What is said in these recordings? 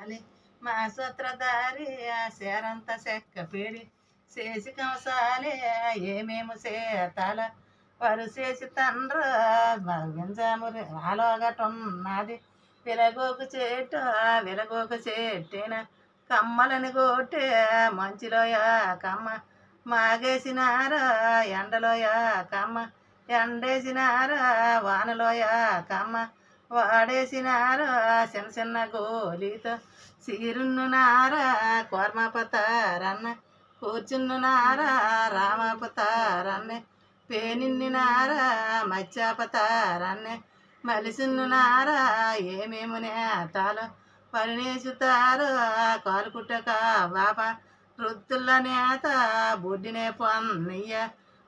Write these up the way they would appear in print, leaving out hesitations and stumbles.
అని మా సూత్రధారి సేరంత చెక్క పేడి చేసి కంసాలే ఏమేమి చేతాల వారు చేసి తండ్ర గింజామురి ఆలోగటున్నది వెలగోకు చెట్టిన కమ్మలని కొట్టే మంచిలోయ కమ్మ మాగేసినారా ఎండలోయ కమ్మ ఎండేసినారా వానలోయ కమ్మ వాడేసినారా చిన్న చిన్న గోలితో సీరున్నారా కోర్మపతారన్న కూర్చున్నారా రామపతారన్నే పేనిన్నారా మత్స్యాపతారన్నే మలిసిన్నారా ఏమేమి నేతాలు పరిణేసుతారు కాలుకుట్టక బాప వృత్తుల్లో నేత బొడ్డినే పొన్నయ్య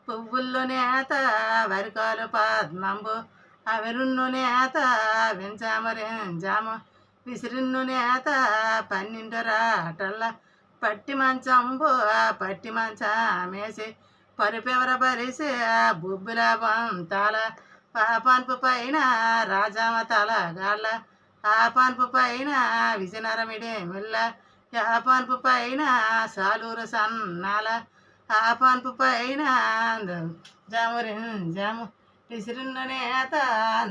పువ్వుల్లో నేత వరికాలు పద్మంబు అవిరున్ను నేత వించామరించాము విసిరిన్ను నేత పన్నెండు రాటల్ల పట్టి మంచంబు పట్టి మంచమేసి పరిపెవర పరిసి బుబ్బుల పంతాల పాపన్పు పైన రాజామ తలగాళ్ళ ఆ పన్పు పైన విజయనరమిడి మిల్ల ఆ పన్పు పైన సాలూరు సన్నాల ఆ పన్పు పైన జాము విసిరిన్న నేత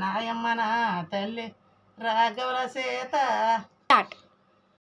నాయమ్మ నా తల్లి రాఘవుల సీత